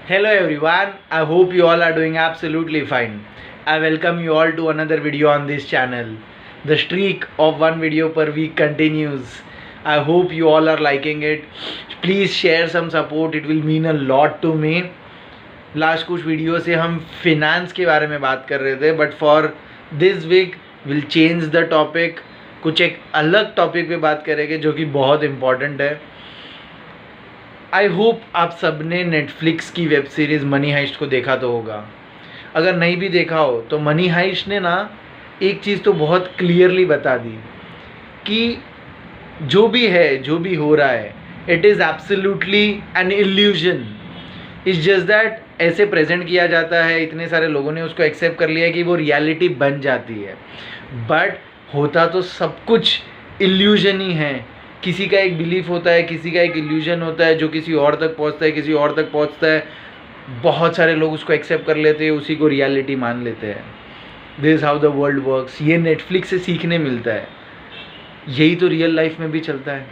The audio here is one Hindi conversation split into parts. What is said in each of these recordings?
Hello everyone, I hope you all are doing absolutely fine. I welcome you all to another video on this channel. The streak of one video per week continues. I hope you all are liking it. Please share some support, it will mean a lot to me. Last कुछ वीडियो से हम फिनेंस के बारे में बात कर रहे थे, but for this week will change the topic. कुछ एक अलग टॉपिक पे बात करेंगे जो कि बहुत इम्पॉर्टेंट है. आई होप आप सब ने नेटफ्लिक्स की वेब सीरीज़ मनी हाइस्ट को देखा तो होगा. अगर नहीं भी देखा हो तो मनी हाइस्ट ने ना एक चीज़ तो बहुत क्लियरली बता दी कि जो भी है, जो भी हो रहा है, it is absolutely an illusion. It's just that ऐसे प्रेजेंट किया जाता है, इतने सारे लोगों ने उसको एक्सेप्ट कर लिया कि वो रियलिटी बन जाती है, बट होता तो सब कुछ इल्यूजन ही है. किसी का एक बिलीफ होता है, किसी का एक इल्यूजन होता है जो किसी और तक पहुंचता है, किसी और तक पहुंचता है. बहुत सारे लोग उसको एक्सेप्ट कर लेते हैं, उसी को रियलिटी मान लेते हैं. This is how the world works. ये नेटफ्लिक्स से सीखने मिलता है. यही तो रियल लाइफ में भी चलता है.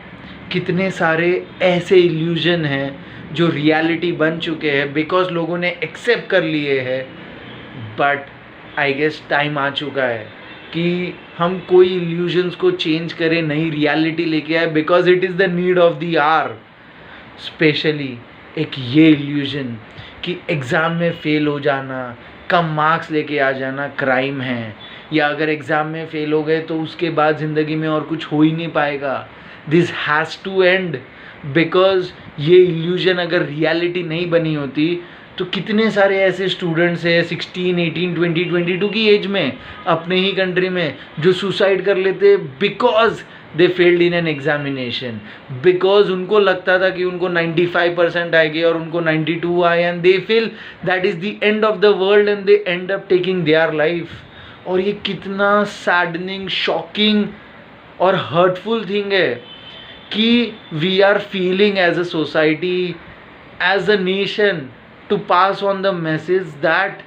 कितने सारे ऐसे इल्यूजन हैं जो रियलिटी बन चुके हैं बिकॉज लोगों ने एक्सेप्ट कर लिए हैं. बट आई गेस टाइम आ चुका है कि हम कोई इल्यूजन्स को चेंज करें, नई रियलिटी लेके आए, because it is the need of the hour. Specially एक ये इल्यूजन कि एग्ज़ाम में फ़ेल हो जाना, कम मार्क्स लेके आ जाना क्राइम है, या अगर एग्ज़ाम में फ़ेल हो गए तो उसके बाद ज़िंदगी में और कुछ हो ही नहीं पाएगा. This has to end. Because ये इल्यूजन अगर रियलिटी नहीं बनी होती तो कितने सारे ऐसे स्टूडेंट्स हैं 16, 18, 20, 22 की एज में अपने ही कंट्री में जो सुसाइड कर लेते because they failed in an examination. Because उनको लगता था कि उनको 95% आएगी और उनको 92 आए, and they feel that is the end of the world and they end up taking their life. और ये कितना सैडनिंग, शॉकिंग और हर्टफुल थिंग है कि we are feeling as a society, as a nation, to pass on the message that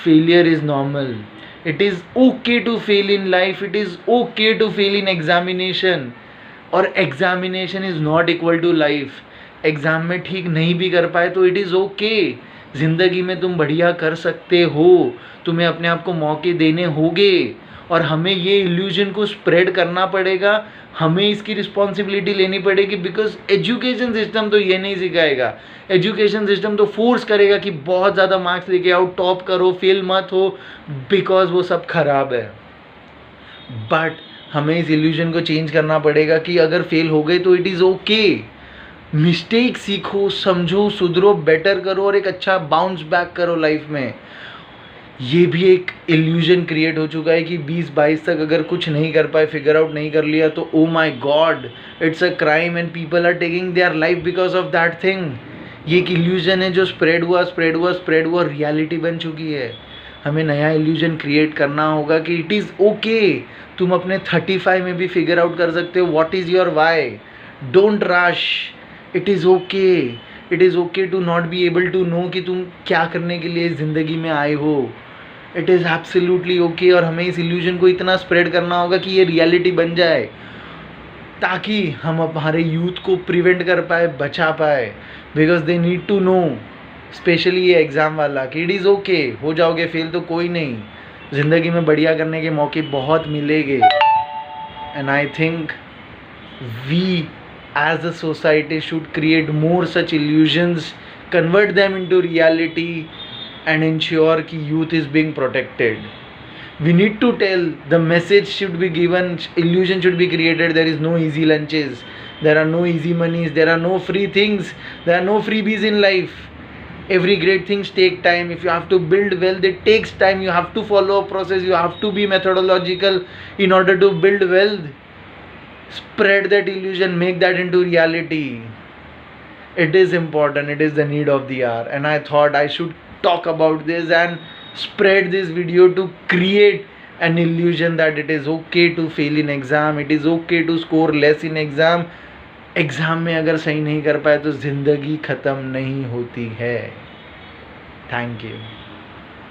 failure is normal. It is okay to fail in life. It is okay to fail in examination. और examination is not equal to life. Exam में ठीक नहीं भी कर पाए तो it is okay. ज़िंदगी में तुम बढ़िया कर सकते हो. तुम्हें अपने आप को मौके देने होंगे और हमें ये इल्यूजन को स्प्रेड करना पड़ेगा. हमें इसकी रिस्पॉन्सिबिलिटी लेनी पड़ेगी बिकॉज एजुकेशन सिस्टम तो ये नहीं सिखाएगा. एजुकेशन सिस्टम तो फोर्स करेगा कि बहुत ज़्यादा मार्क्स लेके आओ, टॉप करो, फेल मत हो, बिकॉज वो सब खराब है. बट हमें इस इल्यूजन को चेंज करना पड़ेगा कि अगर फेल हो गए तो इट इज़ ओके. मिस्टेक सीखो, समझो, सुधरो, बेटर करो और एक अच्छा बाउंस बैक करो लाइफ में. ये भी एक इल्यूजन क्रिएट हो चुका है कि 20-22 तक अगर कुछ नहीं कर पाए, फिगर आउट नहीं कर लिया तो oh my God, it's a crime and people are taking their life because of that thing. ये एक इल्यूजन है जो स्प्रेड हुआ, रियलिटी बन चुकी है. हमें नया इल्यूजन क्रिएट करना होगा कि इट इज़ ओके. तुम अपने 35 में भी फिगर आउट कर सकते हो what is your why. Don't rush. It is okay. It is okay to not be able to know कि तुम क्या करने के लिए ज़िंदगी में आए हो. It is absolutely okay. और हमें इस इल्यूजन को इतना स्प्रेड करना होगा कि ये रियलिटी बन जाए ताकि हम हमारे यूथ को प्रिवेंट कर पाए, बचा पाए. Because they need to know, specially ये एग्ज़ाम वाला, कि इट इज़ ओके. हो जाओगे फेल तो कोई नहीं, ज़िंदगी में बढ़िया करने के मौके बहुत मिलेंगे. And I think we as a society should create more such illusions, convert them into reality and ensure कि youth is being protected. We need to tell, the message should be given, illusion should be created. There is no easy lunches, there are no easy monies, there are no free things, there are no freebies in life. Every great things take time. If you have to build wealth, it takes time. You have to follow a process, you have to be methodological in order to build wealth. Spread that illusion, make that into reality. It is important, it is the need of the hour, and I thought I should talk about this and spread this video to create an illusion that it is okay to fail in exam, it is okay to score less in exam. Exam में अगर सही नहीं कर पाए तो ज़िंदगी ख़त्म नहीं होती है. Thank you.